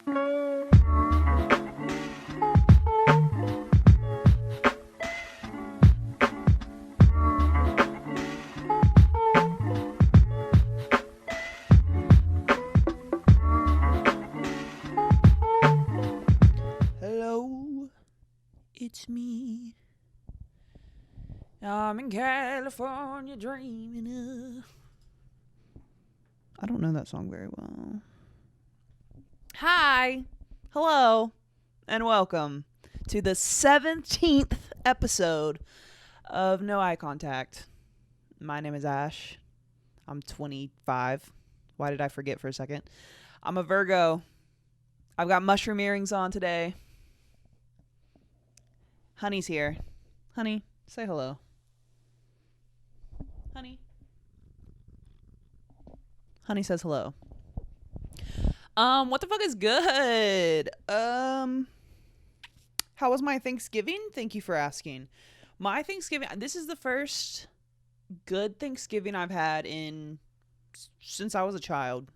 Hello, it's me. I'm in California dreaming of. I don't know that song very well. Hi, hello, and welcome to the 17th episode of No Eye Contact. My name is Ash. I'm 25. Why did I forget for a second? I'm a Virgo. I've got mushroom earrings on today. Honey's here. Honey, say hello. Honey. Honey says hello. What the fuck is good? How was my Thanksgiving? Thank you for asking. My Thanksgiving, this is the first good Thanksgiving I've had since I was a child.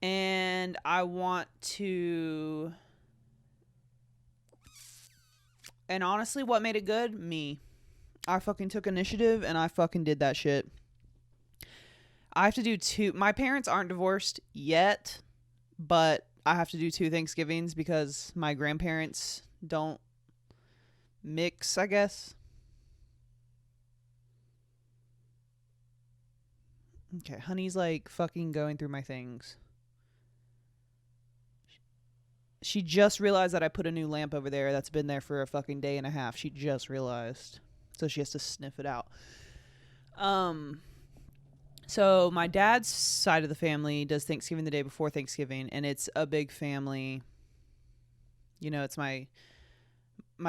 And I want to... And honestly, what made it good? Me. I fucking took initiative and I fucking did that shit. I have to do two. My parents aren't divorced yet, but I have to do 2 Thanksgivings because my grandparents don't mix, I guess. Okay, Honey's like fucking going through my things. She just realized that I put a new lamp over there that's been there for a fucking day and a half. She just realized. So she has to sniff it out. So my dad's side of the family does Thanksgiving the day before Thanksgiving, and it's a big family. You know, it's my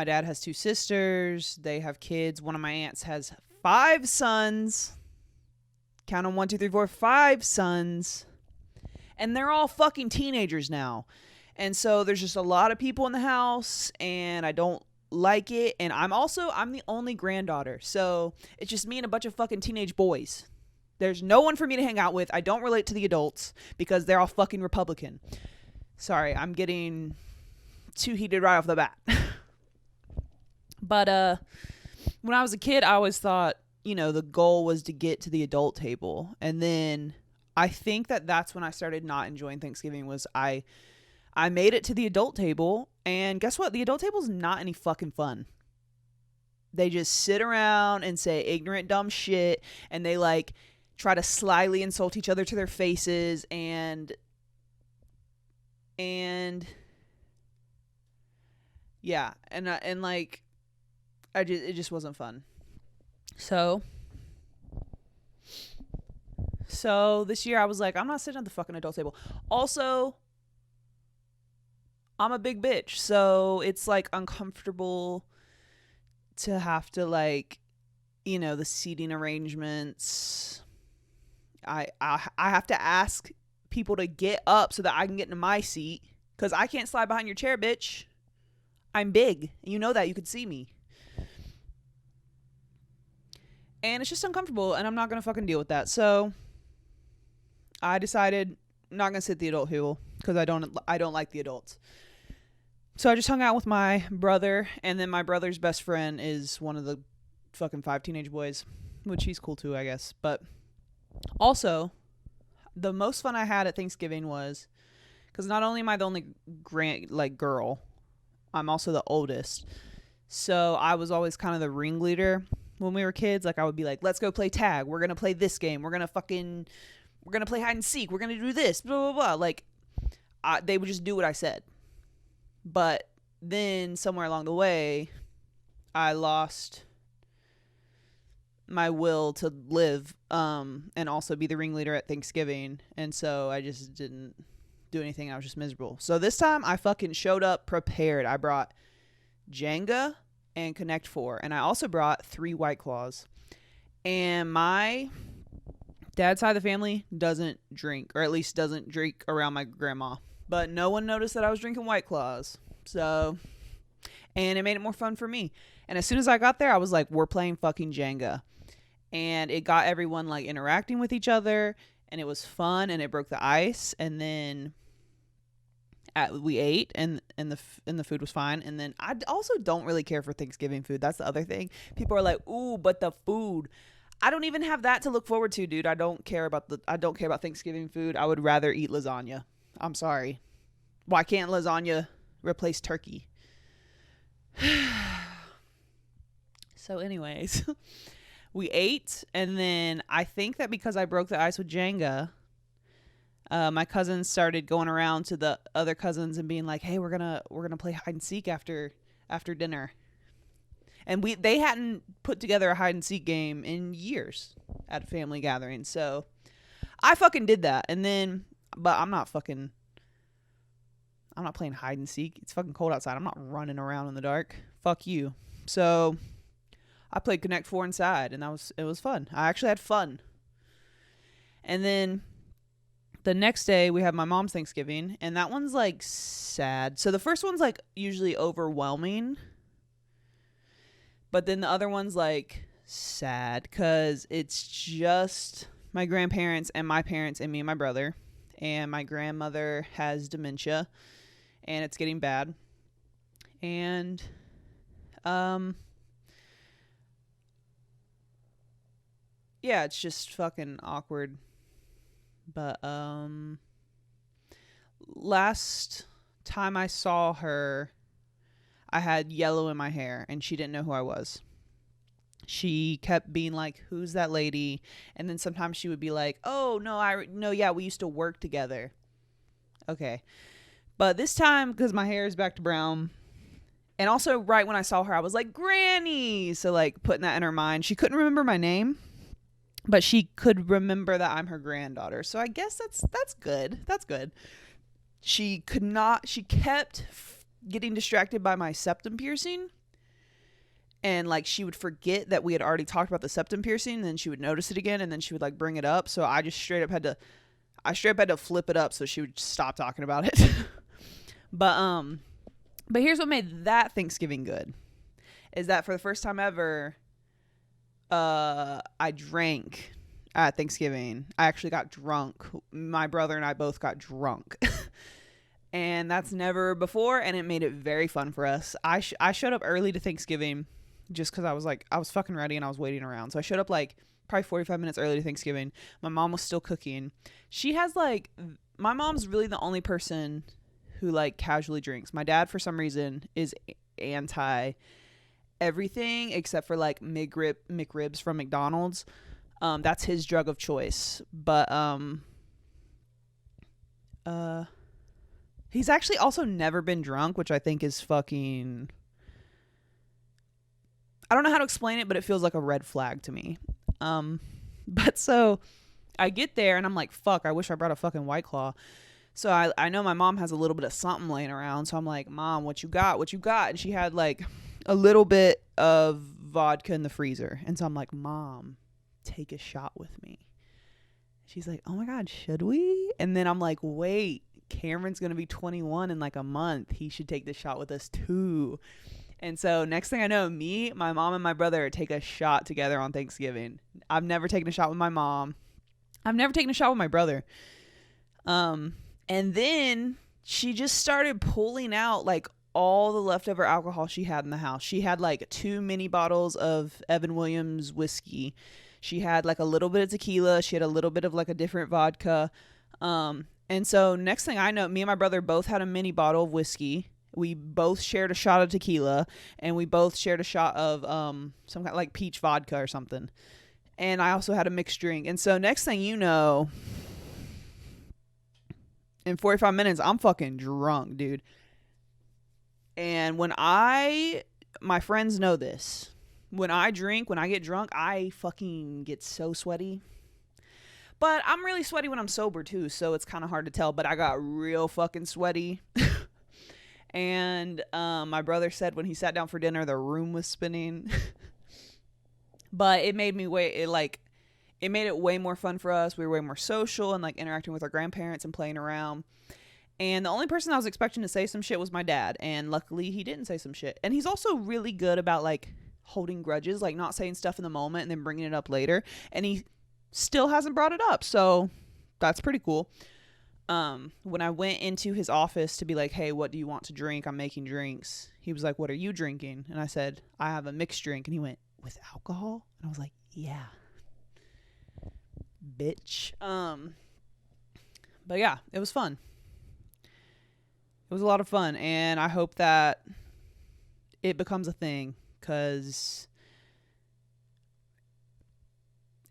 dad has 2 sisters. They have kids. One of my aunts has 5 sons. Count them 1, 2, 3, 4, 5 sons. And they're all fucking teenagers now. And so there's just a lot of people in the house, and I don't like it. And I'm the only granddaughter. So it's just me and a bunch of fucking teenage boys. There's no one for me to hang out with. I don't relate to the adults because they're all fucking Republican. Sorry, I'm getting too heated right off the bat. But when I was a kid, I always thought, you know, the goal was to get to the adult table. And then I think that's when I started not enjoying Thanksgiving was I made it to the adult table, and guess what? The adult table is not any fucking fun. They just sit around and say ignorant, dumb shit, and they like try to slyly insult each other to their faces, and yeah, and like it just wasn't fun. So this year I was like, I'm not sitting at the fucking adult table. Also, I'm a big bitch, so it's like uncomfortable to have to like, you know, the seating arrangements. I have to ask people to get up so that I can get into my seat because I can't slide behind your chair, bitch. I'm big. You know that. You could see me. And it's just uncomfortable, and I'm not going to fucking deal with that. So I decided I'm not going to sit at the adult table because I don't like the adults. So I just hung out with my brother, and then my brother's best friend is one of the fucking 5 teenage boys, which he's cool too, I guess. But also, the most fun I had at Thanksgiving was, because not only am I the only girl, I'm also the oldest. So I was always kind of the ringleader when we were kids. Like I would be like, let's go play tag. We're going to play this game. We're going to play hide and seek. We're going to do this, blah, blah, blah. Like they would just do what I said. But then somewhere along the way, I lost my will to live and also be the ringleader at Thanksgiving. And so I just didn't do anything. I was just miserable. So this time I fucking showed up prepared. I brought Jenga and Connect 4. And I also brought 3 White Claws. And my dad's side of the family doesn't drink, or at least doesn't drink around my grandma. But no one noticed that I was drinking White Claws. So, and it made it more fun for me. And as soon as I got there, I was like, we're playing fucking Jenga. And it got everyone like interacting with each other. And it was fun, and it broke the ice. And then we ate, and the food was fine. And then I also don't really care for Thanksgiving food. That's the other thing. People are like, ooh, but the food. I don't even have that to look forward to, dude. I don't care about Thanksgiving food. I would rather eat lasagna. I'm sorry. Why can't lasagna replace turkey? So anyways, we ate, and then I think that because I broke the ice with Jenga, my cousins started going around to the other cousins and being like, "Hey, we're gonna play hide and seek after dinner." And they hadn't put together a hide and seek game in years at a family gathering. So I fucking did that. And then, but I'm not playing hide and seek. It's fucking cold outside. I'm not running around in the dark. Fuck you. So I played Connect 4 inside, and it was fun. I actually had fun. And then the next day we have my mom's Thanksgiving, and that one's like sad. So the first one's like usually overwhelming, but then the other one's like sad because it's just my grandparents and my parents and me and my brother. And my grandmother has dementia, and it's getting bad. And yeah, it's just fucking awkward. But last time I saw her, I had yellow in my hair, and she didn't know who I was. She kept being like, "Who's that lady?" And then sometimes she would be like, "Oh, no, yeah, we used to work together." Okay. But this time, because my hair is back to brown, and also right when I saw her, I was like, "Granny!" So like putting that in her mind. She couldn't remember my name, but she could remember that I'm her granddaughter. So I guess that's good. That's good. She kept getting distracted by my septum piercing. And like she would forget that we had already talked about the septum piercing, and then she would notice it again, and then she would like bring it up. So I just straight up had to flip it up so she would stop talking about it. But here's what made that Thanksgiving good. Is that for the first time ever, I drank at Thanksgiving. I actually got drunk. My brother and I both got drunk. And that's never before, and it made it very fun for us. I showed up early to Thanksgiving just because I was fucking ready and I was waiting around. So I showed up like probably 45 minutes early to Thanksgiving. My mom was still cooking. My mom's really the only person who like casually drinks. My dad, for some reason, is anti everything except for like McRibs from McDonald's. That's his drug of choice. But he's actually also never been drunk, which I think is fucking, I don't know how to explain it, but it feels like a red flag to me. But so I get there and I'm like, fuck, I wish I brought a fucking White Claw. So I know my mom has a little bit of something laying around. So I'm like, Mom, what you got? What you got? And she had like a little bit of vodka in the freezer. And so I'm like, Mom, take a shot with me. She's like, oh my God, should we? And then I'm like, wait, Cameron's going to be 21 in like a month. He should take this shot with us too. And so next thing I know, me, my mom, and my brother take a shot together on Thanksgiving. I've never taken a shot with my mom. I've never taken a shot with my brother. And then she just started pulling out like all the leftover alcohol she had in the house. She had like 2 mini bottles of Evan Williams whiskey. She had like a little bit of tequila. She had a little bit of like a different vodka. And so next thing I know, me and my brother both had a mini bottle of whiskey. We both shared a shot of tequila, and we both shared a shot of some kind of like peach vodka or something. And I also had a mixed drink. And so next thing you know, in 45 minutes, I'm fucking drunk, dude. And my friends know this. When I get drunk, I fucking get so sweaty. But I'm really sweaty when I'm sober too, so it's kind of hard to tell. But I got real fucking sweaty. And my brother said when he sat down for dinner, the room was spinning. But it made it made it way more fun for us. We were way more social and like interacting with our grandparents and playing around. And the only person I was expecting to say some shit was my dad. And luckily he didn't say some shit. And he's also really good about like holding grudges, like not saying stuff in the moment and then bringing it up later. And he still hasn't brought it up. So that's pretty cool. when I went into his office to be like, hey, what do you want to drink? I'm making drinks. He was like, what are you drinking? And I said, I have a mixed drink. And he went, with alcohol? And I was like, yeah, bitch. But yeah, it was fun. It was a lot of fun. And I hope that it becomes a thing, because,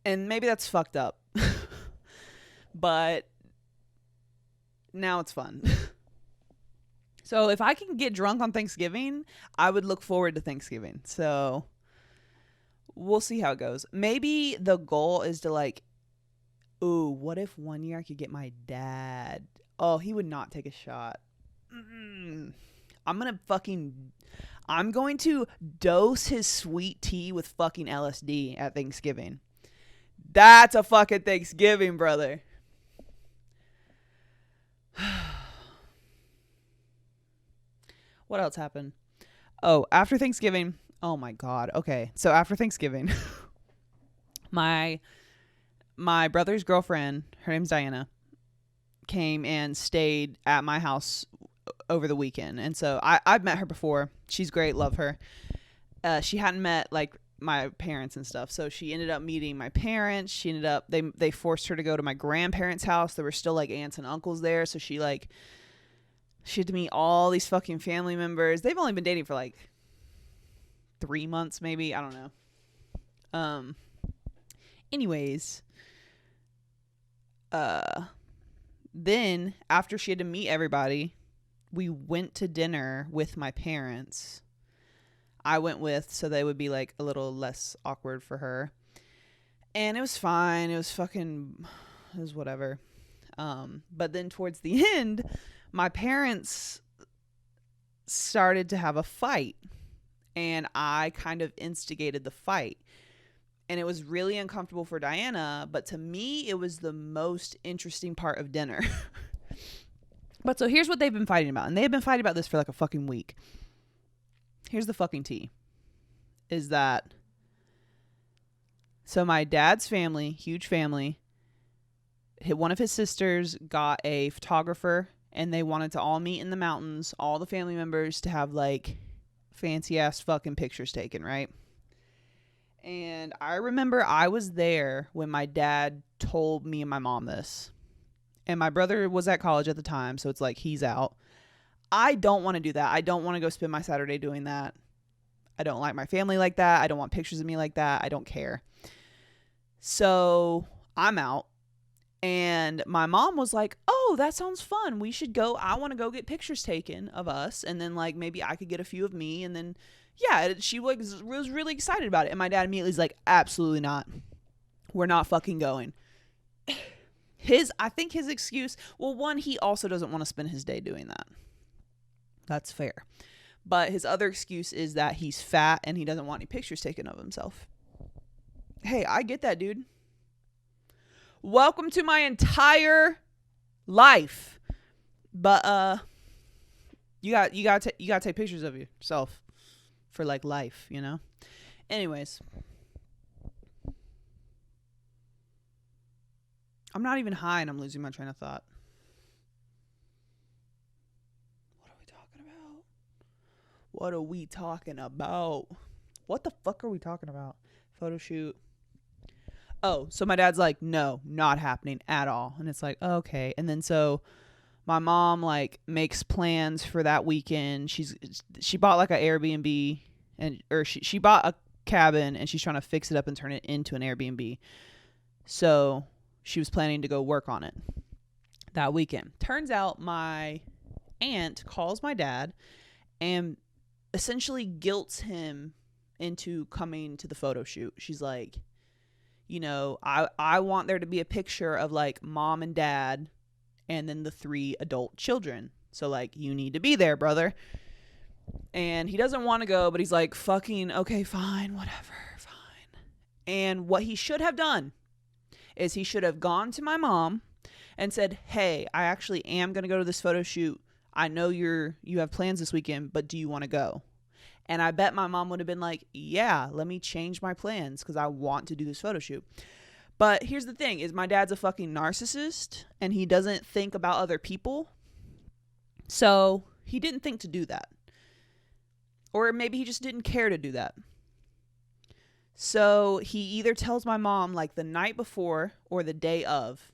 and maybe that's fucked up, but now it's fun. So if I can get drunk on Thanksgiving, I would look forward to Thanksgiving. So we'll see how it goes. Maybe the goal is to like, ooh, what if one year I could get my dad? Oh, he would not take a shot. I'm going to dose his sweet tea with fucking LSD at Thanksgiving. That's a fucking Thanksgiving, brother. What else happened? Oh, after Thanksgiving. Oh my God. Okay. So after Thanksgiving, my brother's girlfriend, her name's Diana, came and stayed at my house over the weekend. And so I've met her before. She's great. Love her. She hadn't met like my parents and stuff. So she ended up meeting my parents. She ended up, they forced her to go to my grandparents' house. There were still like aunts and uncles there. So she had to meet all these fucking family members. They've only been dating for like 3 months, maybe. I don't know. Anyways, then after she had to meet everybody, we went to dinner with my parents. I went with, so they would be like a little less awkward for her. And it was fine. It was whatever. But then towards the end, my parents started to have a fight, and I kind of instigated the fight. And it was really uncomfortable for Diana, but to me, it was the most interesting part of dinner. But so here's what they've been fighting about. And they've been fighting about this for like a fucking week. Here's the fucking tea. Is that, so my dad's family, huge family, one of his sisters got a photographer, and they wanted to all meet in the mountains, all the family members, to have like fancy ass fucking pictures taken, right? And I remember I was there when my dad told me and my mom this. And my brother was at college at the time, so it's like he's out. I don't want to do that. I don't want to go spend my Saturday doing that. I don't like my family like that. I don't want pictures of me like that. I don't care. So I'm out. And my mom was like, oh, that sounds fun. We should go. I want to go get pictures taken of us. And then like maybe I could get a few of me. And then, yeah, she was really excited about it. And my dad immediately was like, absolutely not. We're not fucking going. I think his excuse, well, one, he also doesn't want to spend his day doing that. That's fair. But his other excuse is that he's fat and he doesn't want any pictures taken of himself. Hey, I get that, dude. Welcome to my entire life. But you gotta take pictures of yourself for like life, you know? Anyways. I'm not even high and I'm losing my train of thought. What are we talking about? What the fuck are we talking about? Photo shoot. Oh, so my dad's like, no, not happening at all. And it's like, okay. And then so my mom like makes plans for that weekend. She bought like an Airbnb, or she bought a cabin, and she's trying to fix it up and turn it into an Airbnb. So she was planning to go work on it that weekend. Turns out my aunt calls my dad and essentially guilts him into coming to the photo shoot. She's like, you know, I want there to be a picture of like mom and dad and then the 3 adult children. So like, you need to be there, brother. And he doesn't want to go, but he's like, fucking, okay, fine, whatever, fine. And what he should have done is he should have gone to my mom and said, hey, I actually am going to go to this photo shoot. I know you have plans this weekend, but do you want to go? And I bet my mom would have been like, yeah, let me change my plans because I want to do this photo shoot. But here's the thing is my dad's a fucking narcissist and he doesn't think about other people. So he didn't think to do that. Or maybe he just didn't care to do that. So he either tells my mom like the night before or the day of,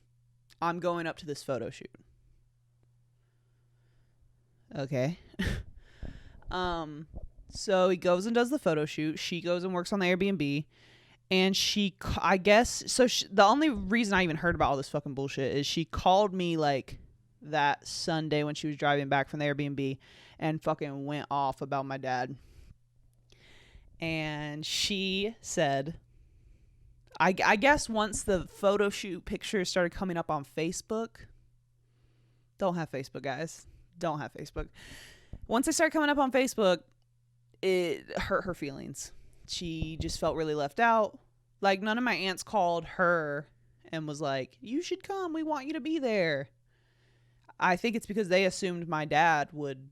I'm going up to this photo shoot. Okay. So he goes and does the photo shoot. She goes and works on the Airbnb. And I guess, the only reason I even heard about all this fucking bullshit is she called me like that Sunday when she was driving back from the Airbnb and fucking went off about my dad. And she said, I guess once the photo shoot pictures started coming up on Facebook, don't have Facebook, guys. Don't have Facebook. Once they started coming up on Facebook, it hurt her feelings. She just felt really left out. Like, none of my aunts called her and was like, you should come. We want you to be there. I think it's because they assumed my dad would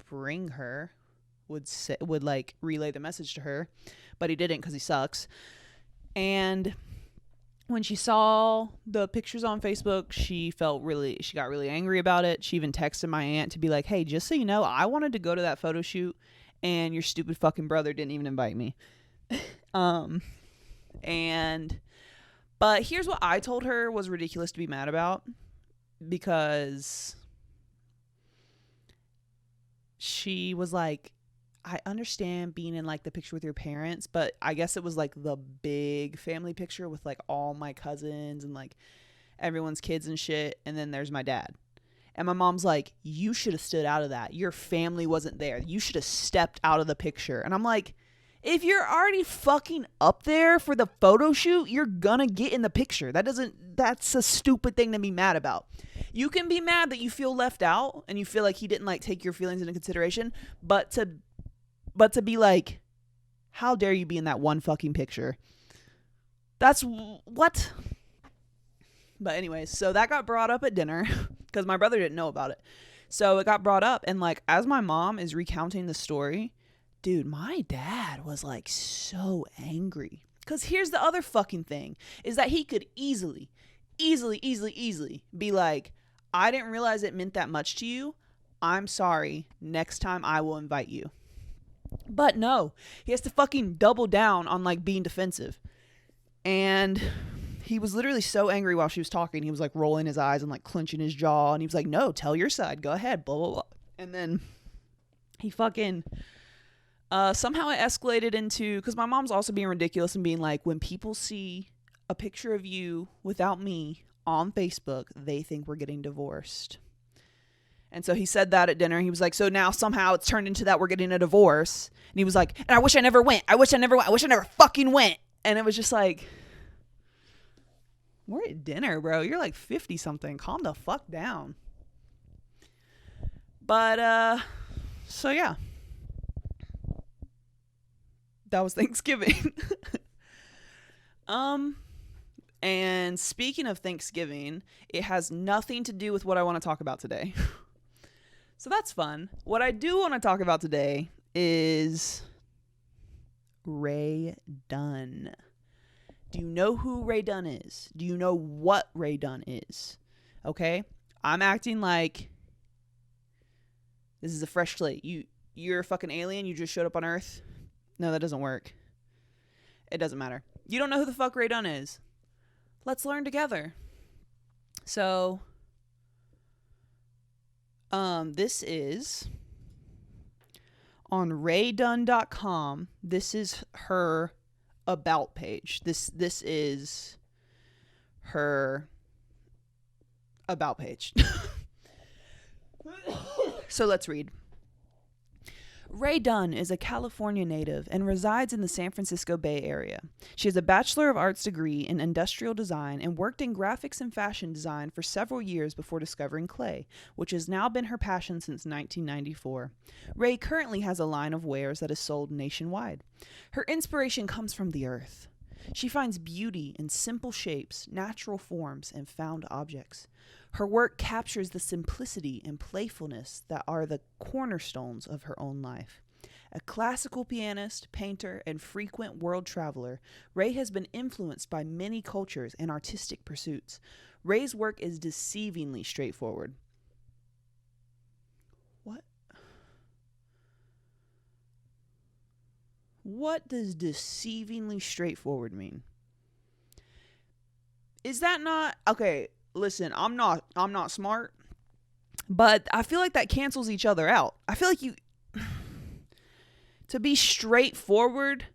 bring her, would like relay the message to her, but he didn't because he sucks. And when she saw the pictures on Facebook, she got really angry about it. She even texted my aunt to be like, hey, just so you know, I wanted to go to that photo shoot and your stupid fucking brother didn't even invite me. But here's what I told her was ridiculous to be mad about, because she was like, I understand being in like the picture with your parents, but I guess it was like the big family picture with like all my cousins and like everyone's kids and shit. And then there's my dad. And my mom's like, you should have stood out of that. Your family wasn't there. You should have stepped out of the picture. And I'm like, if you're already fucking up there for the photo shoot, you're gonna get in the picture. That's a stupid thing to be mad about. You can be mad that you feel left out and you feel like he didn't like take your feelings into consideration, but to be like, how dare you be in that one fucking picture? That's what? But anyways, so that got brought up at dinner because my brother didn't know about it. So it got brought up, and like as my mom is recounting the story, dude, my dad was like so angry. Because here's the other fucking thing, is that he could easily be like, I didn't realize it meant that much to you. I'm sorry. Next time I will invite you. But no, he has to fucking double down on like being defensive. And he was literally so angry while she was talking. He was like rolling his eyes and like clenching his jaw. And he was like, no, tell your side. Go ahead. Blah, blah, blah. And then he fucking... somehow it escalated into, because my mom's also being ridiculous and being like, when people see a picture of you without me on Facebook, they think we're getting divorced. And so he said that at dinner. He was like, so now somehow it's turned into that we're getting a divorce. And he was like, and I wish I never went. I wish I never fucking went. And it was just like, we're at dinner, bro. You're like 50 something. Calm the fuck down. But, so yeah. That was Thanksgiving. And speaking of Thanksgiving, it has nothing to do with what I want to talk about today. So that's fun. What I do want to talk about today is Ray Dunn. Do you know who Ray Dunn is? Do you know what Ray Dunn is? Okay? I'm acting like this is a fresh slate. You're a fucking alien. You just showed up on Earth. No, that doesn't work. It doesn't matter. You don't know who the fuck Ray Dunn is. Let's learn together. So, this is on raydunn.com. This is her about page. This is her about page. So let's read. Ray Dunn is a California native and resides in the San Francisco Bay Area. She has a Bachelor of Arts degree in industrial design and worked in graphics and fashion design for several years before discovering clay, which has now been her passion since 1994. Ray currently has a line of wares that is sold nationwide. Her inspiration comes from the earth. She finds beauty in simple shapes, natural forms, and found objects. Her work captures the simplicity and playfulness that are the cornerstones of her own life. A classical pianist, painter, and frequent world traveler, Ray has been influenced by many cultures and artistic pursuits. Ray's work is deceivingly straightforward. What? What does deceivingly straightforward mean? Is that not okay? Listen, I'm not smart, but I feel like that cancels each other out. I feel like you to be straightforward,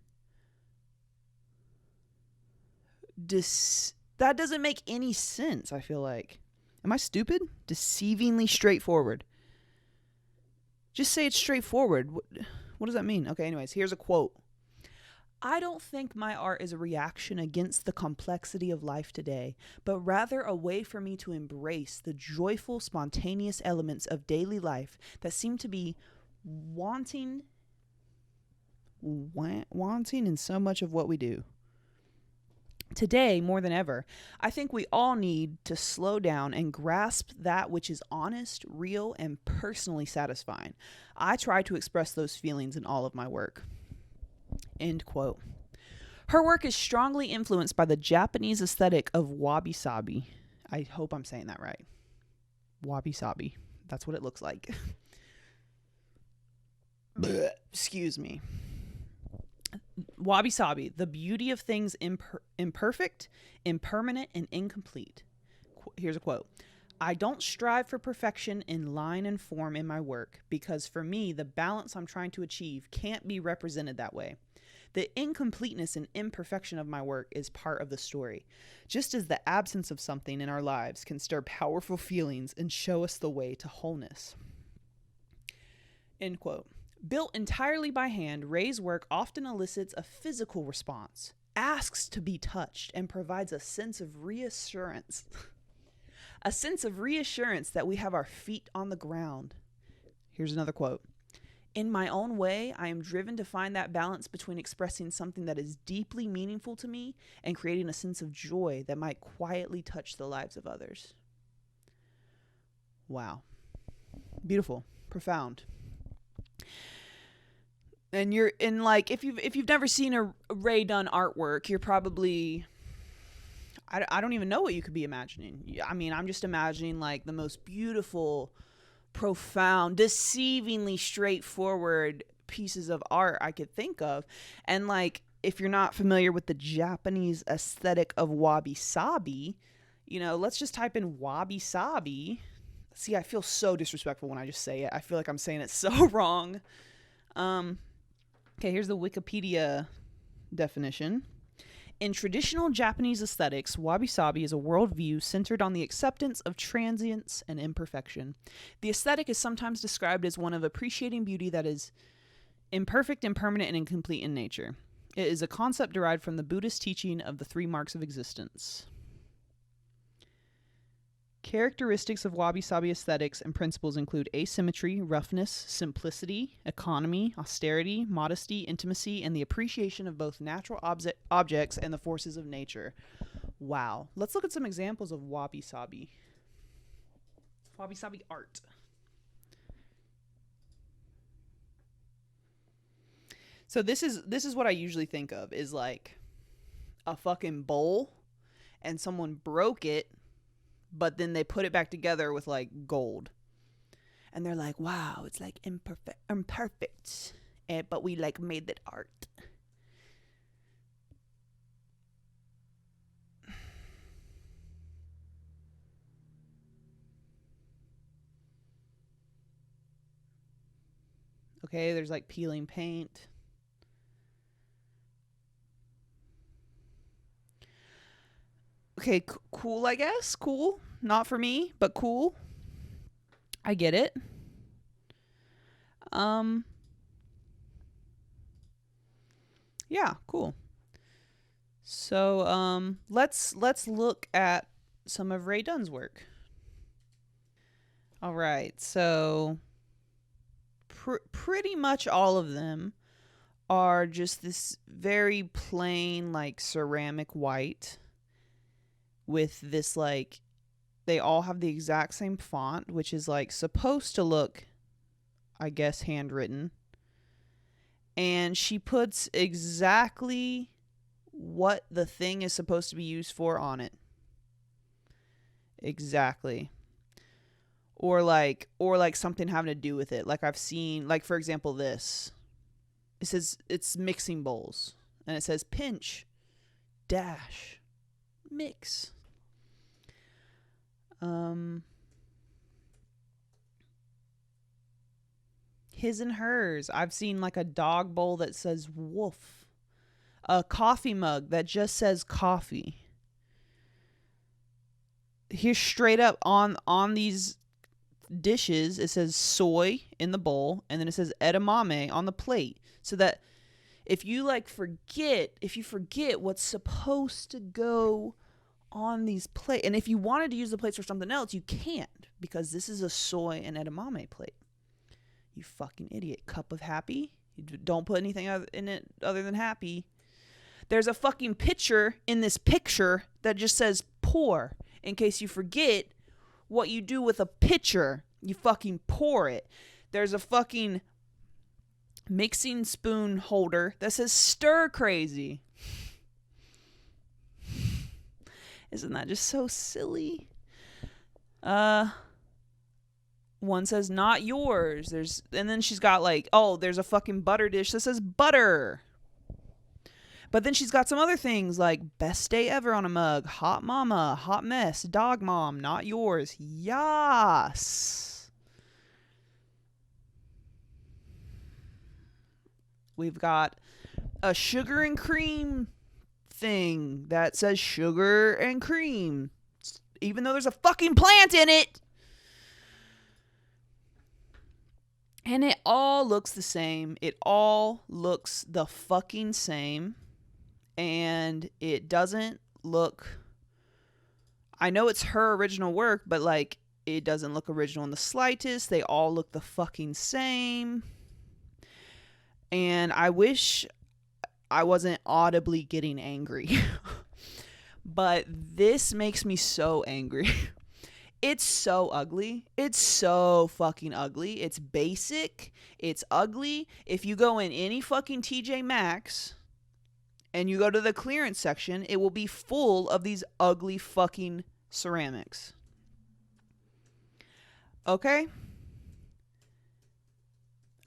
that doesn't make any sense. I feel like, am I stupid? Deceivingly straightforward. Just say it's straightforward. What does that mean? Okay, anyways, here's a quote. I don't think my art is a reaction against the complexity of life today, but rather a way for me to embrace the joyful, spontaneous elements of daily life that seem to be wanting in so much of what we do. Today, more than ever, I think we all need to slow down and grasp that which is honest, real, and personally satisfying. I try to express those feelings in all of my work. End quote. Her work is strongly influenced by the Japanese aesthetic of wabi-sabi. I hope I'm saying that right. Wabi-sabi. That's what it looks like. Excuse me. Wabi-sabi, the beauty of things imperfect, impermanent, and incomplete. Here's a quote. I don't strive for perfection in line and form in my work because for me, the balance I'm trying to achieve can't be represented that way. The incompleteness and imperfection of my work is part of the story, just as the absence of something in our lives can stir powerful feelings and show us the way to wholeness. End quote. Built entirely by hand, Ray's work often elicits a physical response, asks to be touched, and provides a sense of reassurance. A sense of reassurance that we have our feet on the ground. Here's another quote. In my own way, I am driven to find that balance between expressing something that is deeply meaningful to me and creating a sense of joy that might quietly touch the lives of others. Wow. Beautiful. Profound. And you're in like, if you've never seen a Ray Dunn artwork, you're probably, I don't even know what you could be imagining. I mean, I'm just imagining like the most beautiful, profound, deceivingly straightforward pieces of art I could think of. And like, if you're not familiar with the Japanese aesthetic of wabi-sabi, let's just type in wabi-sabi. See, I feel so disrespectful when I just say it. I feel like I'm saying it so wrong. Okay, here's the Wikipedia definition. In traditional Japanese aesthetics, wabi-sabi is a worldview centered on the acceptance of transience and imperfection. The aesthetic is sometimes described as one of appreciating beauty that is imperfect, impermanent, and incomplete in nature. It is a concept derived from the Buddhist teaching of the 3 marks of existence. Characteristics of wabi-sabi aesthetics and principles include asymmetry, roughness, simplicity, economy, austerity, modesty, intimacy, and the appreciation of both natural objects and the forces of nature. Wow. Let's look at some examples of wabi-sabi. Wabi-sabi art. So this is what I usually think of, is like a fucking bowl and someone broke it, but then they put it back together with like gold. And they're like, wow, it's like imperfect. But we like made that art. Okay, there's like peeling paint. Okay, cool, I guess. Cool. Not for me, but cool. I get it. Yeah, cool. So, let's look at some of Ray Dunn's work. All right. So, pretty much all of them are just this very plain like ceramic white with this like, they all have the exact same font, which is like supposed to look, I guess, handwritten. and she puts exactly what the thing is supposed to be used for on it. Exactly. Or like something having to do with it. Like I've seen, like for example, this. It says it's mixing bowls, and it says pinch dash mix. His and hers. I've seen like a dog bowl that says woof. A coffee mug that just says coffee. Here's straight up on these dishes, it says soy in the bowl, and then it says edamame on the plate, so that if you forget what's supposed to go on these plates, and if you wanted to use the plates for something else, you can't, because this is a soy and edamame plate. You fucking idiot. Cup of happy, you don't put anything in it other than happy. There's a fucking picture in this picture that just says pour, in case you forget what you do with a pitcher. You fucking pour it. There's a fucking mixing spoon holder that says stir crazy. Isn't that just so silly? One says not yours. And then she's got like, oh, there's a fucking butter dish that says butter. But then she's got some other things like best day ever on a mug, hot mama, hot mess, dog mom, not yours. Yas. We've got a sugar and cream thing that says sugar and cream, even though there's a fucking plant in it. And it all looks the same. It all looks the fucking same. And it doesn't look, I know it's her original work, but like it doesn't look original in the slightest. They all look the fucking same. And I wish I wasn't audibly getting angry. But this makes me so angry. It's so ugly. It's so fucking ugly. It's basic. It's ugly. If you go in any fucking TJ Maxx and you go to the clearance section, it will be full of these ugly fucking ceramics. Okay?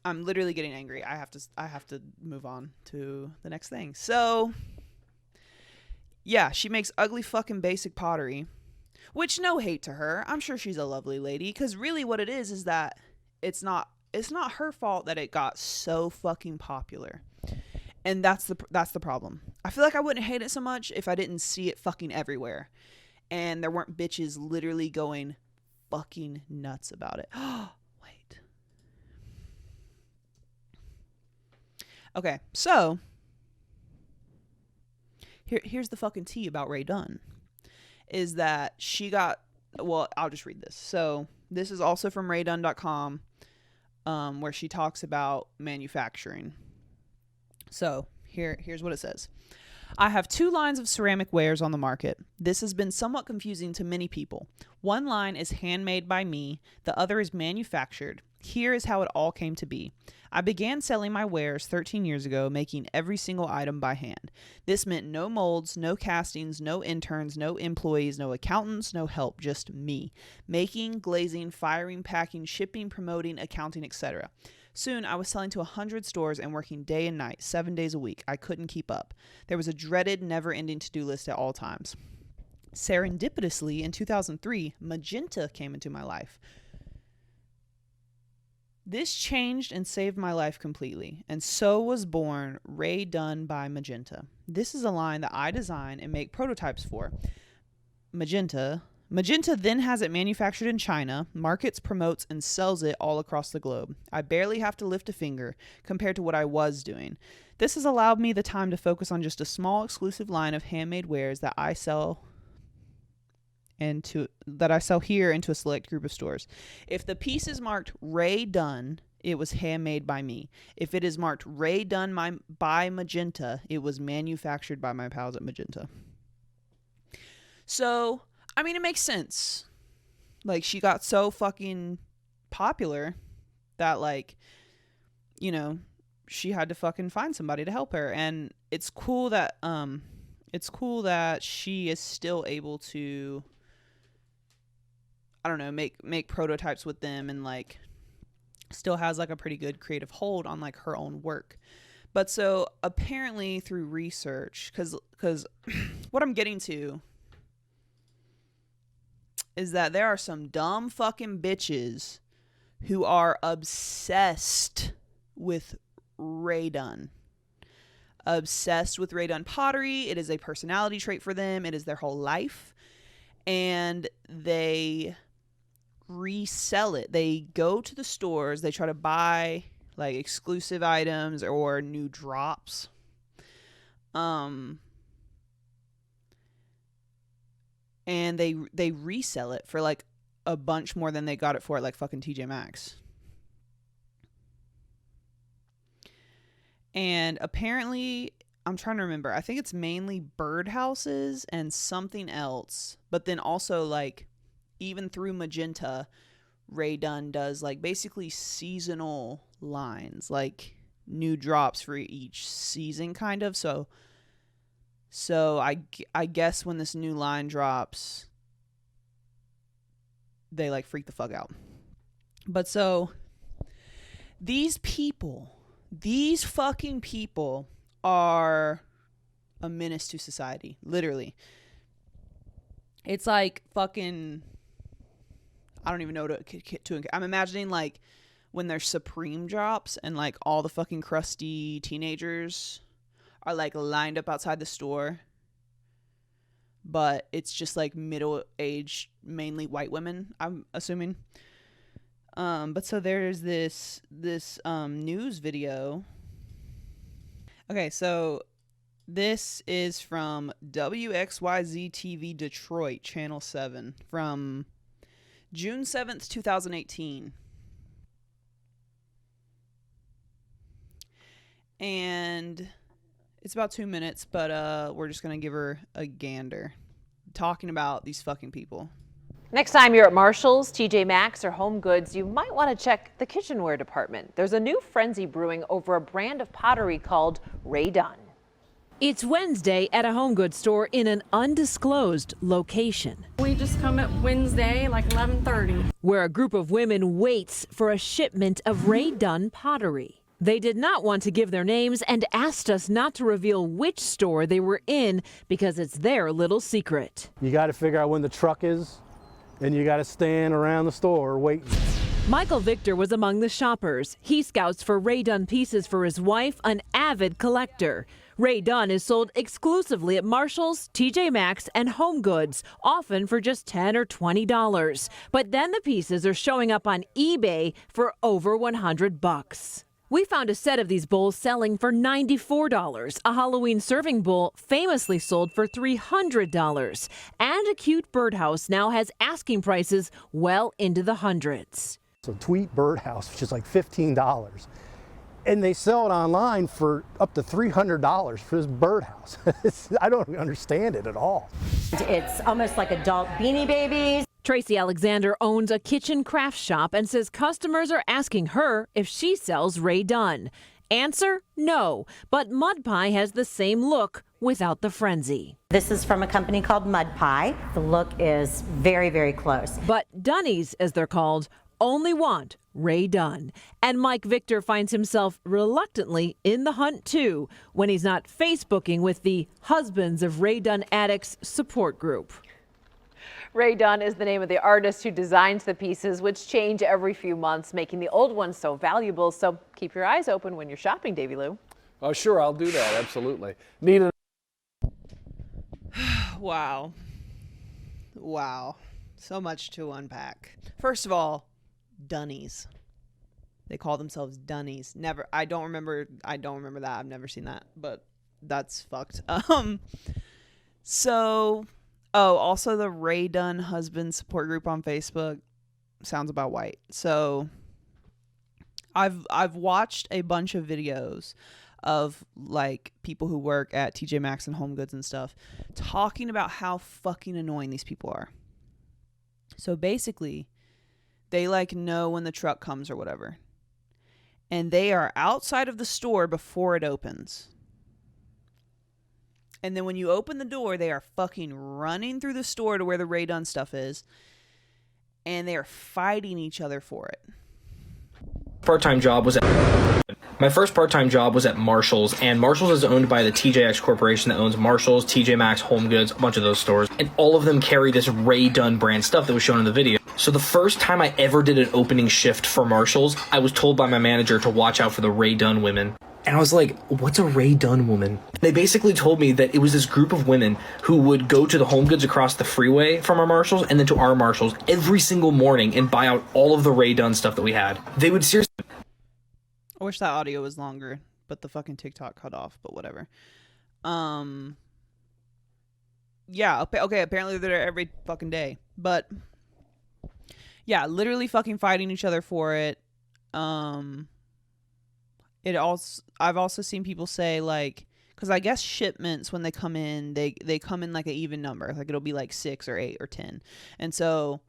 I'm literally getting angry. I have to move on to the next thing. So, yeah, she makes ugly fucking basic pottery, which, no hate to her. I'm sure she's a lovely lady, because really what it is that it's not her fault that it got so fucking popular. And that's the problem. I feel like I wouldn't hate it so much if I didn't see it fucking everywhere. And there weren't bitches literally going fucking nuts about it. Wait. Okay, so here's the fucking tea about Rae Dunn. Is that she got, well, I'll just read this. So this is also from raydunn.com, where she talks about manufacturing. So here's what it says. I have 2 lines of ceramic wares on the market. This has been somewhat confusing to many people. One line is handmade by me. The other is manufactured. Here is how it all came to be. I began selling my wares 13 years ago, making every single item by hand. This meant no molds, no castings, no interns, no employees, no accountants, no help, just me. Making, glazing, firing, packing, shipping, promoting, accounting, etc. Soon, I was selling to 100 stores and working day and night, 7 days a week. I couldn't keep up. There was a dreaded, never-ending to-do list at all times. Serendipitously, in 2003, Magenta came into my life. This changed and saved my life completely, and so was born Rae Dunn by Magenta. This is a line that I design and make prototypes for. Magenta then has it manufactured in China, markets, promotes, and sells it all across the globe. I barely have to lift a finger compared to what I was doing. This has allowed me the time to focus on just a small exclusive line of handmade wares that I sell here into a select group of stores. If the piece is marked Rae Dunn, it was handmade by me. If it is marked Rae Dunn by Magenta, it was manufactured by my pals at Magenta. So, I mean, it makes sense. Like, she got so fucking popular that, like, you know, she had to fucking find somebody to help her. And it's cool that she is still able to, I don't know, make prototypes with them, and like still has like a pretty good creative hold on like her own work. But so apparently through research, because what I'm getting to is that there are some dumb fucking bitches who are obsessed with Ray Dunn. Obsessed with Ray Dunn pottery. It is a personality trait for them. It is their whole life. And they resell it. They go to the stores. They try to buy like exclusive items or new drops. And they resell it for like a bunch more than they got it for at like fucking TJ Maxx. And apparently, I'm trying to remember, I think it's mainly birdhouses and something else. But then also like even through Magenta, Ray Dunn does like basically seasonal lines, like new drops for each season kind of. So I guess when this new line drops, they like freak the fuck out. But so these fucking people are a menace to society, literally. It's like fucking, I don't even know I'm imagining like when there's Supreme drops and like all the fucking crusty teenagers are like lined up outside the store, but it's just like middle-aged, mainly white women, I'm assuming. But so there's this news video. Okay, so this is from WXYZ TV Detroit, Channel 7, from June 7th, 2018. And it's about 2 minutes, but we're just going to give her a gander. Talking about these fucking people. Next time you're at Marshall's, TJ Maxx, or Home Goods, you might want to check the kitchenware department. There's a new frenzy brewing over a brand of pottery called Ray Dunn. It's Wednesday at a home goods store in an undisclosed location. We just come at Wednesday, like 11:30. Where a group of women waits for a shipment of Ray Dunn pottery. They did not want to give their names and asked us not to reveal which store they were in because it's their little secret. You got to figure out when the truck is, and you got to stand around the store waiting. Michael Victor was among the shoppers. He scouts for Ray Dunn pieces for his wife, an avid collector. Ray Dunn is sold exclusively at Marshall's, TJ Maxx, and Home Goods, often for just $10 or $20. But then the pieces are showing up on eBay for over $100. We found a set of these bowls selling for $94, a Halloween serving bowl famously sold for $300, and a cute birdhouse now has asking prices well into the hundreds. So Tweet Birdhouse, which is like $15, and they sell it online for up to $300 for this birdhouse. I don't understand it at all. It's almost like adult Beanie Babies. Tracy Alexander owns a kitchen craft shop and says customers are asking her if she sells Ray Dunn. Answer, no, but Mud Pie has the same look without the frenzy. This is from a company called Mud Pie. The look is very, very close. But Dunnies, as they're called, only want Ray Dunn. And Mike Victor finds himself reluctantly in the hunt too when he's not Facebooking with the Husbands of Ray Dunn Addicts support group. Ray Dunn is the name of the artist who designs the pieces, which change every few months, making the old ones so valuable. So keep your eyes open when you're shopping, Davy Lou. Oh, sure, I'll do that. Absolutely. Nina. Wow. So much to unpack. First of all, Dunnies. They call themselves Dunnies. Never. I don't remember that. I've never seen that, but that's fucked. Also the Ray Dunn husband support group on Facebook sounds about white. So I've watched a bunch of videos of like people who work at TJ Maxx and Home Goods and stuff talking about how fucking annoying these people are. So basically, they like know when the truck comes or whatever. and they are outside of the store before it opens. And then when you open the door, they are fucking running through the store to where the Ray Dunn stuff is, and they are fighting each other for it. Part-time job was my first part-time job was at Marshall's, and Marshall's is owned by the TJX Corporation that owns Marshall's, TJ Maxx, Home Goods, a bunch of those stores, and all of them carry this Ray Dunn brand stuff that was shown in the video. So the first time I ever did an opening shift for Marshall's, I was told by my manager to watch out for the Ray Dunn women. And I was like, what's a Ray Dunn woman? They basically told me that it was this group of women who would go to the Home Goods across the freeway from our Marshalls and then to our Marshalls every single morning and buy out all of the Ray Dunn stuff that we had. They would seriously... I wish that audio was longer, but the fucking TikTok cut off, but whatever. Yeah, okay, apparently they're there every fucking day. But, yeah, literally fucking fighting each other for it. I've also seen people say, like, because I guess shipments, when they come in, they come in like an even number. Like, it'll be like 6 or 8 or 10. And so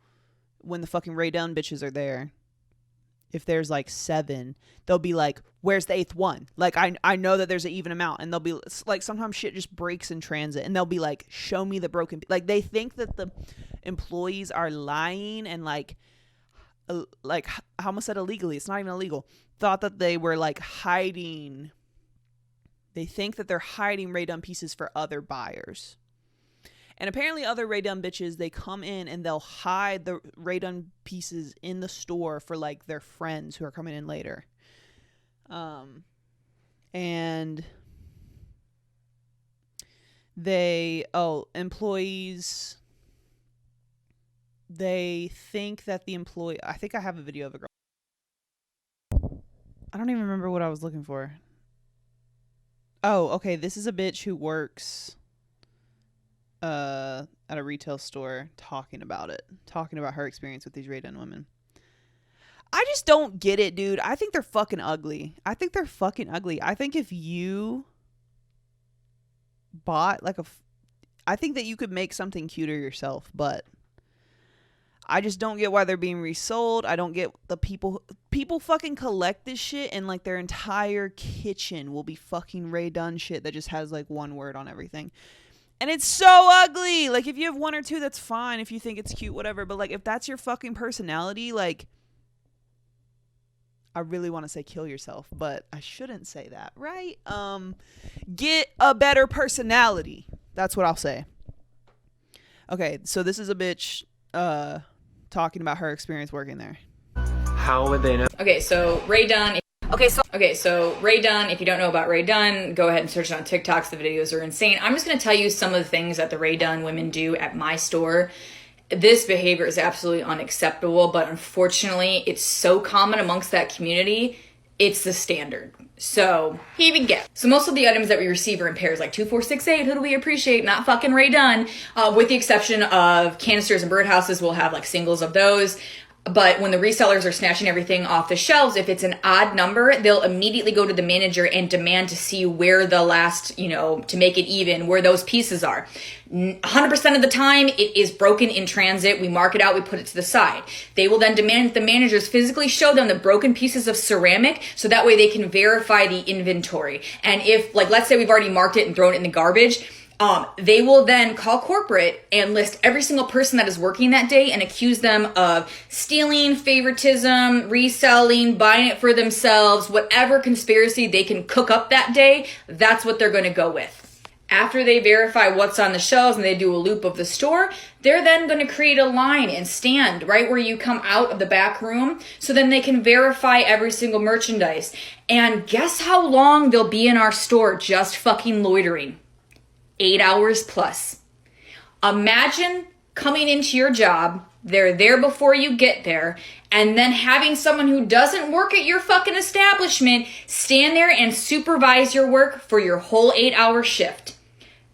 when the fucking Ray Dunn bitches are there, if there's like 7, they'll be like, where's the 8th one? Like, I know that there's an even amount. And they'll be like, sometimes shit just breaks in transit, and they'll be like, show me the broken. Like, they think that the employees are lying and like I almost said illegally. It's not even illegal. Thought that they were like hiding. They think that they're hiding Ray Dunn pieces for other buyers. And apparently other Ray Dunn bitches, they come in and they'll hide the Ray Dunn pieces in the store for like their friends who are coming in later. And employees, they think that the employee, I think I have a video of a girl. I don't even remember what I was looking for. Oh, okay. This is a bitch who works at a retail store talking about her experience with these Ray Dunn women. I just don't get it, dude. I think they're fucking ugly. I think if you bought like I think that you could make something cuter yourself, but I just don't get why they're being resold. I don't get the people fucking collect this shit, and like their entire kitchen will be fucking Ray Dunn shit that just has like one word on everything. And it's so ugly. Like, if you have 1 or 2, that's fine. If you think it's cute, whatever. But like, if that's your fucking personality, like, I really want to say kill yourself, but I shouldn't say that, right? Get a better personality. That's what I'll say. Okay, so this is a bitch talking about her experience working there. How would they know? Okay, so Ray Dunn. Okay, so Ray Dunn, if you don't know about Ray Dunn, go ahead and search it on TikToks. The videos are insane. I'm just going to tell you some of the things that the Ray Dunn women do at my store. This behavior is absolutely unacceptable, but unfortunately, it's so common amongst that community, it's the standard. So, here we go. So most of the items that we receive are in pairs, like 2, 4, 6, 8. Who do we appreciate? Not fucking Ray Dunn. With the exception of canisters and birdhouses, we'll have like singles of those. But when the resellers are snatching everything off the shelves, if it's an odd number, they'll immediately go to the manager and demand to see where the last, to make it even, where those pieces are. 100% of the time, it is broken in transit. We mark it out, we put it to the side. They will then demand that the managers physically show them the broken pieces of ceramic so that way they can verify the inventory. And if, like, let's say we've already marked it and thrown it in the garbage, they will then call corporate and list every single person that is working that day and accuse them of stealing, favoritism, reselling, buying it for themselves, whatever conspiracy they can cook up that day, that's what they're going to go with. After they verify what's on the shelves and they do a loop of the store, they're then going to create a line and stand right where you come out of the back room so then they can verify every single merchandise. And guess how long they'll be in our store just fucking loitering? 8 hours plus. Imagine coming into your job, they're there before you get there, and then having someone who doesn't work at your fucking establishment stand there and supervise your work for your whole 8-hour shift.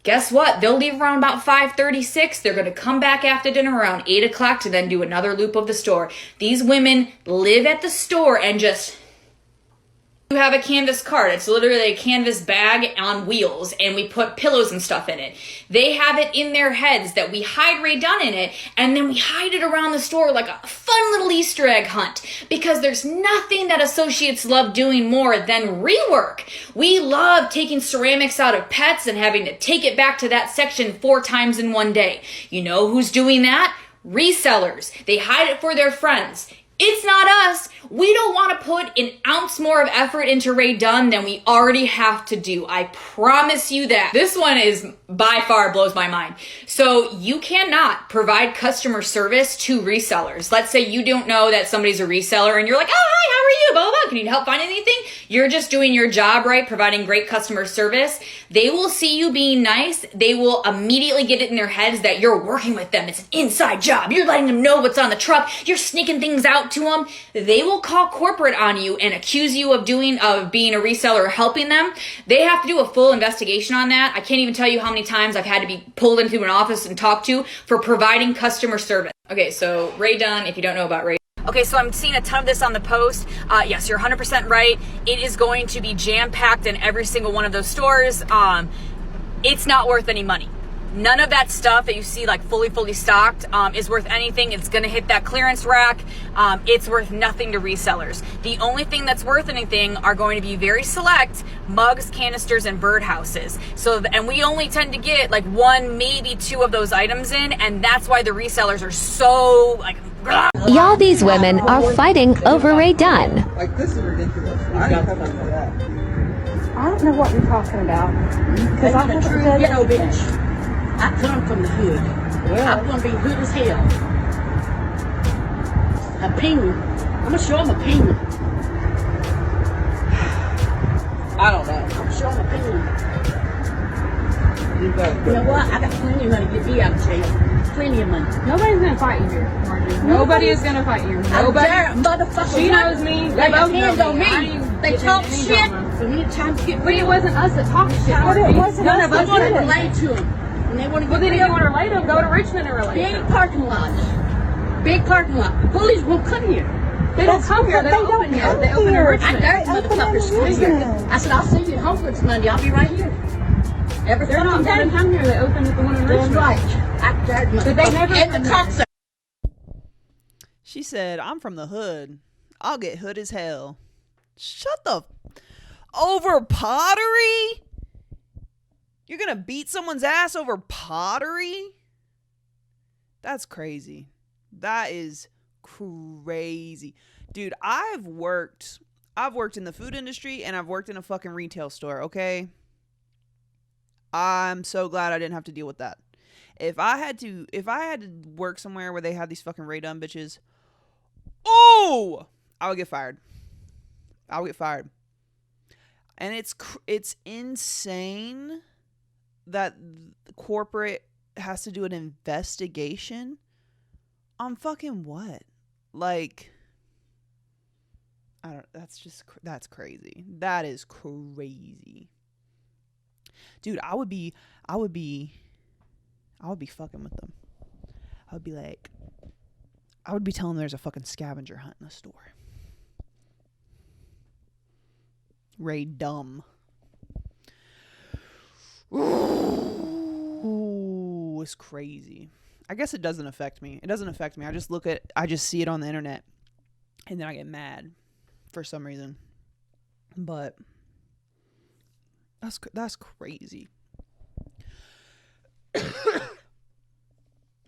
Guess what? They'll leave around about 5:36. They're going to come back after dinner around 8 o'clock to then do another loop of the store. These women live at the store and just You have a canvas cart. It's literally a canvas bag on wheels, and we put pillows and stuff in it. They have it in their heads that we hide Rae Dunn in it, and then we hide it around the store like a fun little Easter egg hunt, because there's nothing that associates love doing more than rework. We love taking ceramics out of pets and having to take it back to that section 4 times in one day. You know who's doing that? Resellers. They hide it for their friends. It's not us. We don't want to put an ounce more of effort into Rae Dunn than we already have to do. I promise you that. This one is by far blows my mind. So you cannot provide customer service to resellers. Let's say you don't know that somebody's a reseller and you're like, oh, hi, how are you? Blah, blah, blah. Can you help find anything? You're just doing your job right, providing great customer service. They will see you being nice. They will immediately get it in their heads that you're working with them. It's an inside job. You're letting them know what's on the truck. You're sneaking things out to them. They will call corporate on you and accuse you of being a reseller or helping them. They have to do a full investigation on that. I can't even tell you how many times I've had to be pulled into an office and talked to for providing customer service. Okay, so Rae Dunn, if you don't know about Rae. Okay, so I'm seeing a ton of this on the post. Yes, you're 100% right. It is going to be jam-packed in every single one of those stores. It's not worth any money. None of that stuff that you see like fully stocked is worth anything. It's gonna hit that clearance rack. It's worth nothing to resellers. The only thing that's worth anything are going to be very select mugs, canisters, and birdhouses. And we only tend to get like 1, maybe 2 of those items in, and that's why the resellers are so like. Y'all, these women are fighting over Rae Dunn. Like, this is ridiculous. I don't know what you're talking about. Because I'm a true ghetto bitch. I come from the hood. Yeah. I'm gonna be hood as hell. A penguin. I'm gonna show him a penguin. I don't know. I'm gonna show him a penguin. You know what? I got plenty of money to get me out of jail. Plenty of money. Nobody's gonna fight you here, Margie. Nobody is gonna fight you. Nobody. Motherfucker. She knows me. They both know me. They talk shit. So many times get. But it wasn't us that talked shit. It wasn't None us. of us wanted to relate to them. And they want to well, then if you want to relate them, go to Richmond and relate big them. Parking lot. Big parking lot. The bullies won't come here. They don't come here. They don't open here. They open in Richmond. I dare motherfuckers to come here. I said, I'll see you at Home Goods Monday. I'll be right here. They're not going to come here. They open at the one in Richmond. Right. I dared motherfuckers. But they never at the concert. She said, I'm from the hood. I'll get hood as hell. Shut the over pottery? You're gonna beat someone's ass over pottery? That's crazy. That is crazy. Dude, I've worked in the food industry and I've worked in a fucking retail store, okay? I'm so glad I didn't have to deal with that. If I had to work somewhere where they had these fucking Rae Dunn bitches, oh, I would get fired. And it's insane that the corporate has to do an investigation on fucking what? Like, that's crazy. That is crazy. Dude, I would be fucking with them. I would be telling them there's a fucking scavenger hunt in the store. Rae Dunn. Ooh, it's crazy. I guess it doesn't affect me. I just see it on the internet and then I get mad for some reason. But that's crazy.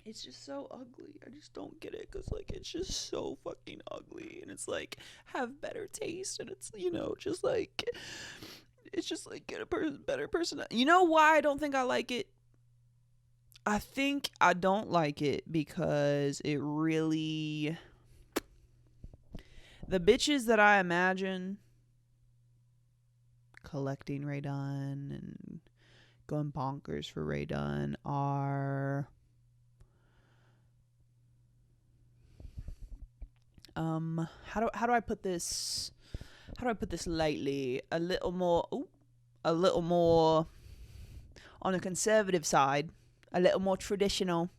It's just so ugly. I just don't get it because, like, it's just so fucking ugly. And it's like, have better taste. And it's, just like, it's just like, get a better person. You know why I don't think I like it? I think I don't like it because it really, the bitches that I imagine collecting Rae Dunn and going bonkers for Rae Dunn are how do I put this lightly? A little more on the conservative side, a little more traditional,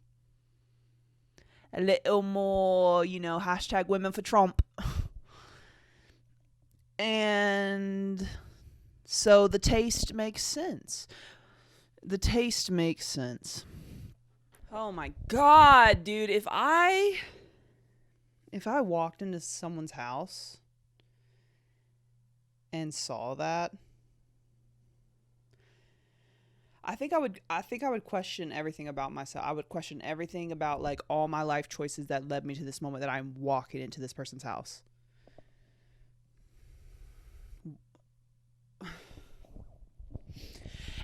a little more, hashtag women for Trump. And so the taste makes sense. The taste makes sense. Oh my God, dude. If I walked into someone's house and saw that, I think I would question everything about myself. I would question everything about like all my life choices that led me to this moment that I'm walking into this person's house.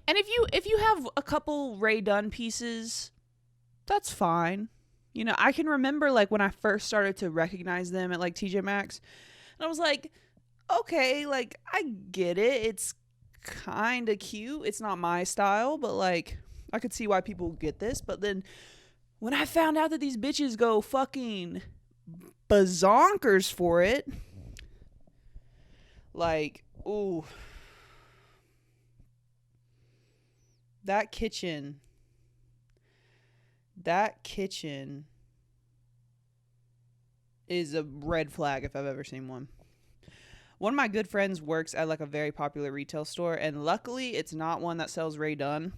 And if you have a couple Ray Dunn pieces, that's fine. You know, I can remember like when I first started to recognize them at like TJ Maxx, and I was like, okay, like I get it. It's kind of cute. It's not my style, but like I could see why people get this. But then when I found out that these bitches go fucking bazonkers for it, like, ooh, that kitchen is a red flag if I've ever seen one. One of my good friends works at like a very popular retail store, and luckily it's not one that sells Ray Dunn.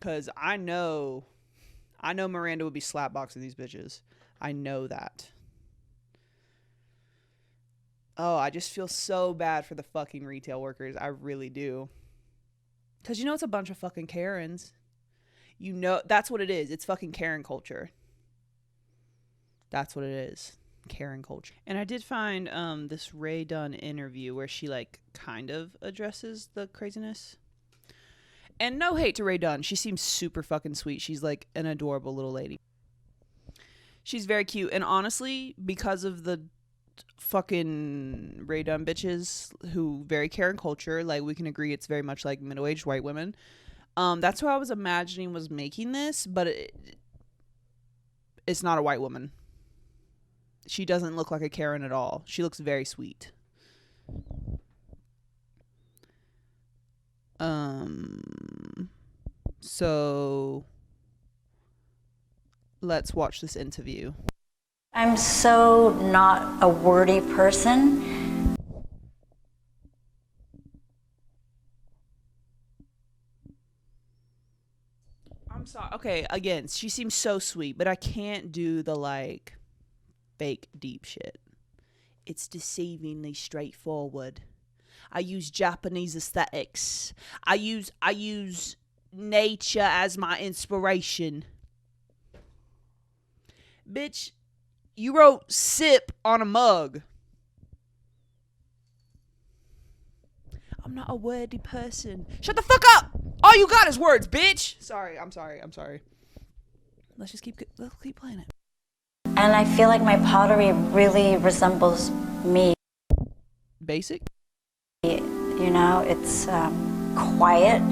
Cause I know Miranda would be slapboxing these bitches. I know that. Oh, I just feel so bad for the fucking retail workers. I really do. Cause you know it's a bunch of fucking Karens. You know that's what it is. It's fucking Karen culture. That's what it is. Karen culture. And I did find this Ray Dunn interview where she like kind of addresses the craziness. And no hate to Ray Dunn. She seems super fucking sweet. She's like an adorable little lady. She's very cute. And honestly, because of the fucking Ray Dunn bitches who very Karen culture, like we can agree it's very much like middle-aged white women. That's who I was imagining was making this, but it's not a white woman. She doesn't look like a Karen at all. She looks very sweet. So let's watch this interview. I'm so not a wordy person. I'm sorry. Okay, again, she seems so sweet, but I can't do the like fake deep shit. It's deceivingly straightforward. I use Japanese aesthetics. I use nature as my inspiration. Bitch, you wrote sip on a mug. I'm not a wordy person. Shut the fuck up! All you got is words, bitch! Sorry. Let's keep playing it. And I feel like my pottery really resembles me. Basic? You know, it's quiet.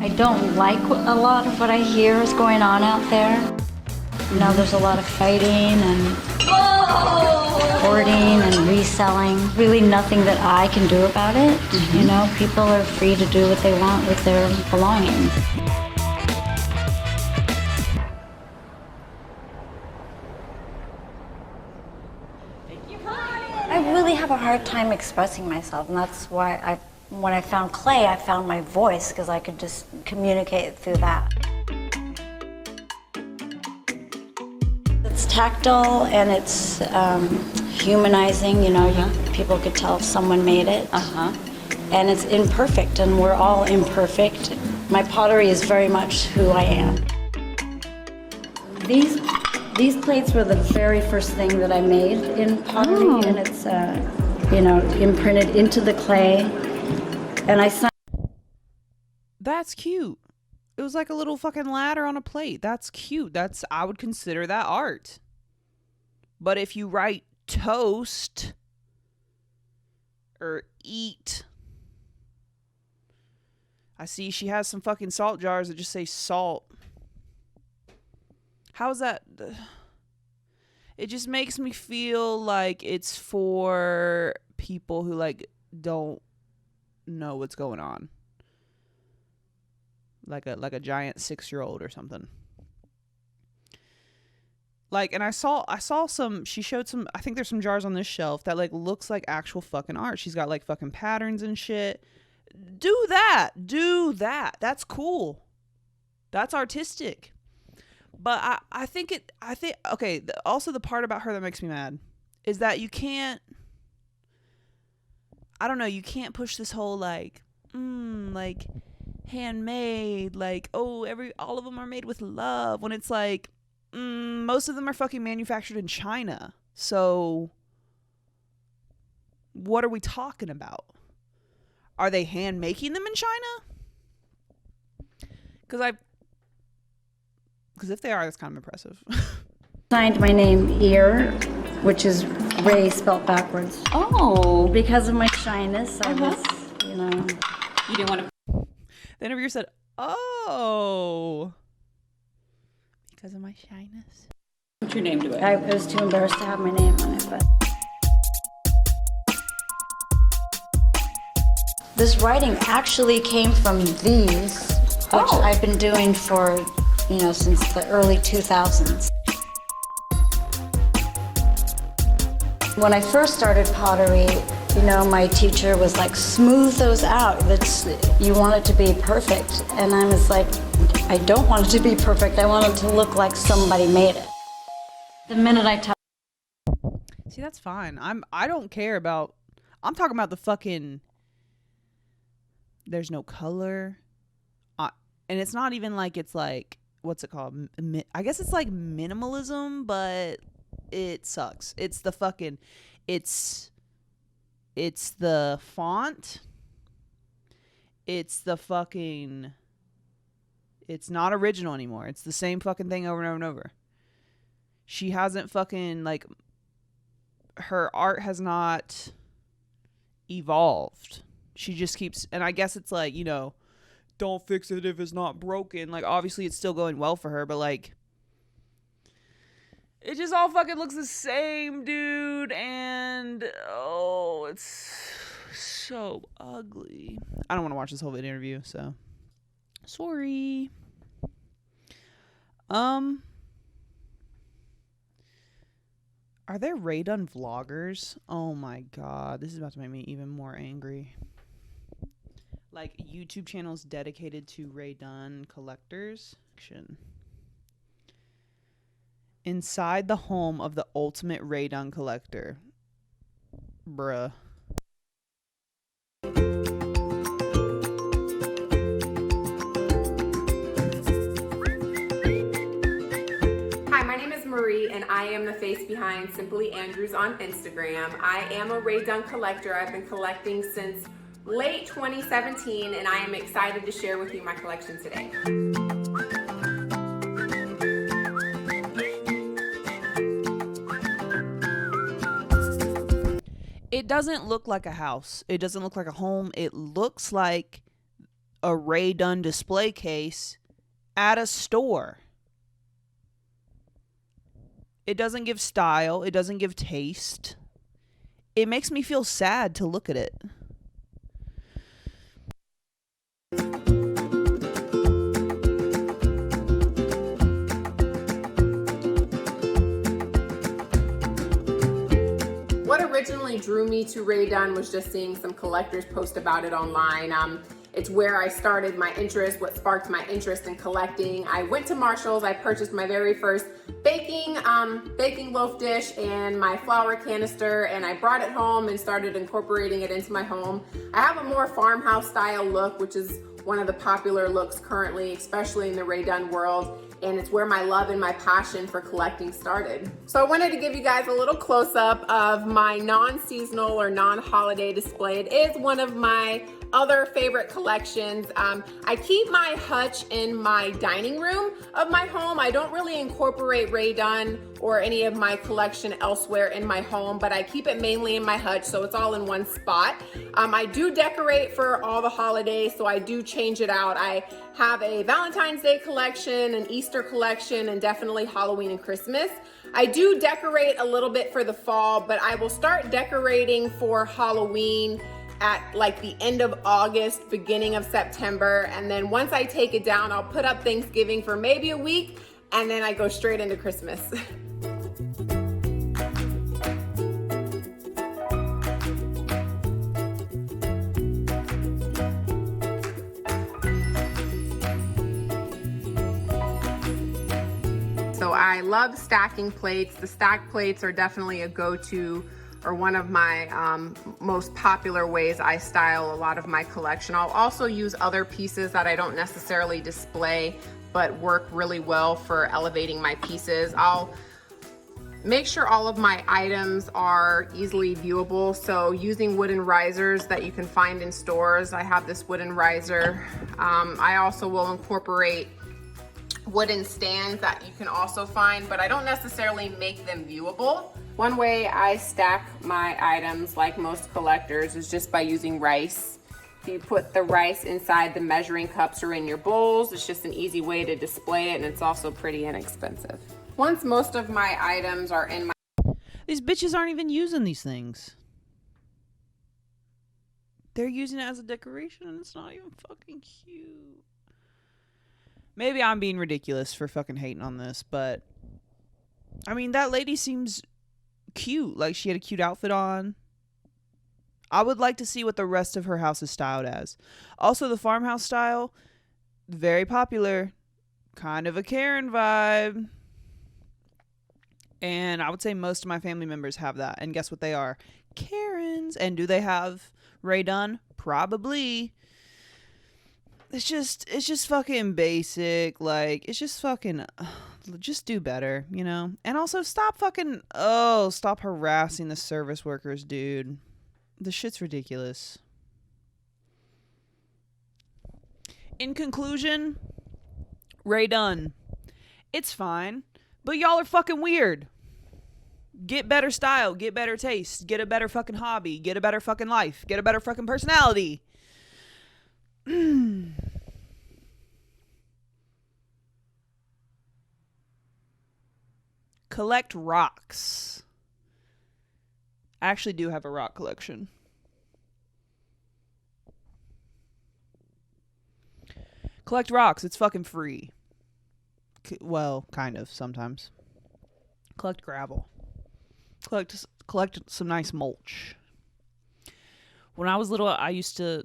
I don't like a lot of what I hear is going on out there. You know, there's a lot of fighting and hoarding and reselling. Really nothing that I can do about it. You know, people are free to do what they want with their belongings. I really have a hard time expressing myself, and that's why when I found clay, I found my voice, because I could just communicate through that. It's tactile and it's humanizing, you know, people could tell if someone made it. And it's imperfect, and we're all imperfect. My pottery is very much who I am. These plates were the very first thing that I made in pottery, and it's, you know, imprinted into the clay. And That's cute. It was like a little fucking ladder on a plate. That's cute. I would consider that art. But if you write toast or eat, I see she has some fucking salt jars that just say salt. How's that? It just makes me feel like it's for people who like don't know what's going on. Like a giant 6-year-old or something. Like, and I saw some, she showed some, I think there's some jars on this shelf that like looks like actual fucking art. She's got like fucking patterns and shit. Do that. That's cool. That's artistic. But I think, okay, also the part about her that makes me mad is that you can't, I don't know, you can't push this whole like handmade, like, oh, all of them are made with love, when it's like, most of them are fucking manufactured in China. So what are we talking about? Are they hand making them in China? Because if they are, that's kind of impressive. Signed my name here, which is Ray spelled backwards. Oh. Because of my shyness, I was, You didn't want to. The interviewer said, oh. Because of my shyness. What's your name to it? I was too embarrassed to have my name on it, but. This writing actually came from these, which I've been doing for, since the early 2000s. When I first started pottery, my teacher was like, smooth those out. You want it to be perfect. And I was like, I don't want it to be perfect. I want it to look like somebody made it. The minute I touch. See, that's fine. I don't care about, I'm talking about the fucking, there's no color. And it's not even like, it's like, what's it called? I guess it's like minimalism, but it sucks. It's the fucking, it's the font. It's the fucking, it's not original anymore. It's the same fucking thing over and over and over. She hasn't fucking, like, her art has not evolved. She just keeps, and I guess it's like, don't fix it if it's not broken. Like, obviously it's still going well for her, but like, it just all fucking looks the same, dude. And it's so ugly. I don't want to watch this whole interview, so sorry. Are there Ray Dunn vloggers? Oh my god, this is about to make me even more angry. Like, YouTube channels dedicated to Ray Dunn collectors. Inside the home of the ultimate Ray Dunn collector. Bruh. Hi, my name is Marie and I am the face behind Simply Andrews on Instagram. I am a Ray Dunn collector. I've been collecting since late 2017 and I am excited to share with you my collection today. It doesn't look like a house. It doesn't look like a home. It looks like a Ray Dunn display case at a store. It doesn't give style. It doesn't give taste. It makes me feel sad to look at it. What originally drew me to Ray Dunn was just seeing some collectors post about it online. It's where I started my interest, what sparked my interest in collecting. I went to Marshall's, I purchased my very first baking loaf dish and my flour canister, and I brought it home and started incorporating it into my home. I have a more farmhouse style look, which is one of the popular looks currently, especially in the Ray Dunn world. And it's where my love and my passion for collecting started. So I wanted to give you guys a little close-up of my non-seasonal or non-holiday display. It is one of my other favorite collections. I keep my hutch in my dining room of my home. I don't really incorporate Ray Dunn or any of my collection elsewhere in my home, but I keep it mainly in my hutch, so it's all in one spot. I do decorate for all the holidays, so I do change it out. I have a Valentine's Day collection, an Easter collection, and definitely Halloween and Christmas. I do decorate a little bit for the fall, but I will start decorating for Halloween at like the end of August, beginning of September. And then once I take it down, I'll put up Thanksgiving for maybe a week, and then I go straight into Christmas. I love stacking plates. The stack plates are definitely a go-to, or one of my most popular ways I style a lot of my collection. I'll also use other pieces that I don't necessarily display but work really well for elevating my pieces. I'll make sure all of my items are easily viewable, so using wooden risers that you can find in stores. I have this wooden riser. I also will incorporate wooden stands that you can also find, but I don't necessarily make them viewable. One way I stack my items, like most collectors, is just by using rice. You put the rice inside the measuring cups or in your bowls. It's just an easy way to display it, and it's also pretty inexpensive. Once most of my items are in my... These bitches aren't even using these things. They're using it as a decoration, and it's not even fucking cute. Maybe I'm being ridiculous for fucking hating on this, but I mean, that lady seems cute. Like, she had a cute outfit on. I would like to see what the rest of her house is styled as. Also, the farmhouse style, very popular. Kind of a Karen vibe. And I would say most of my family members have that. And guess what they are? Karens. And do they have Ray Dunn? Probably. It's just fucking basic. Like, it's just fucking, just do better, you know? And also stop harassing the service workers, dude. The shit's ridiculous. In conclusion, Ray Dunn, it's fine, but y'all are fucking weird. Get better style, get better taste, get a better fucking hobby, get a better fucking life, get a better fucking personality. Collect rocks. I actually do have a rock collection. Collect rocks. It's fucking free. Well, kind of, sometimes. Collect gravel. Collect some nice mulch. When I was little, I used to...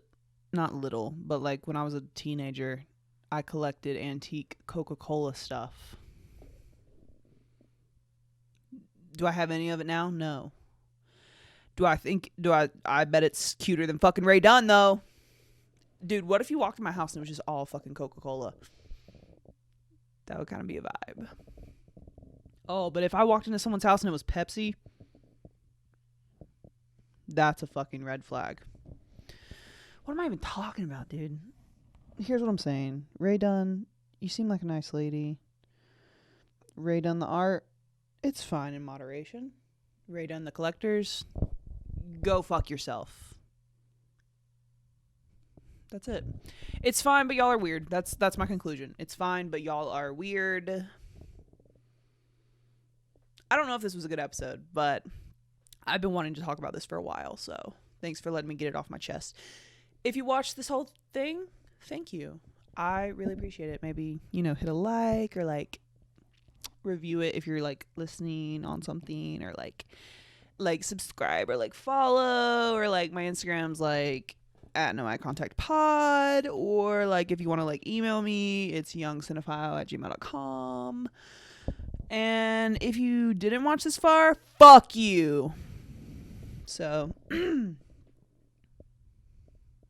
Not little, but like when I was a teenager, I collected antique Coca-Cola stuff. Do I have any of it now? No. I bet it's cuter than fucking Ray Dunn, though. Dude, what if you walked in my house and it was just all fucking Coca-Cola? That would kind of be a vibe. Oh, but if I walked into someone's house and it was Pepsi, that's a fucking red flag. What am I even talking about, dude? Here's what I'm saying. Ray Dunn, you seem like a nice lady. Ray Dunn the art, it's fine in moderation. Ray Dunn the collectors, go fuck yourself. That's it. It's fine, but y'all are weird. That's my conclusion. It's fine, but y'all are weird. I don't know if this was a good episode, but I've been wanting to talk about this for a while, so thanks for letting me get it off my chest. If you watched this whole thing, thank you. I really appreciate it. Maybe, hit a like, or like review it if you're like listening on something, or like subscribe, or like follow, or like my Instagram's like @noeyecontactpod, or like if you want to like email me, it's youngcinephile@gmail.com. And if you didn't watch this far, fuck you. So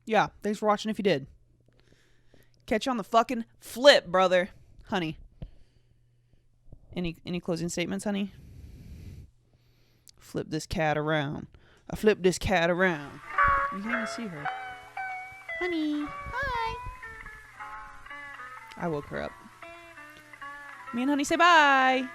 yeah, thanks for watching if you did. Catch you on the fucking flip, brother. Honey. Any closing statements, honey? Flip this cat around. I flip this cat around. You can't even see her. Honey. Hi. I woke her up. Me and honey say bye.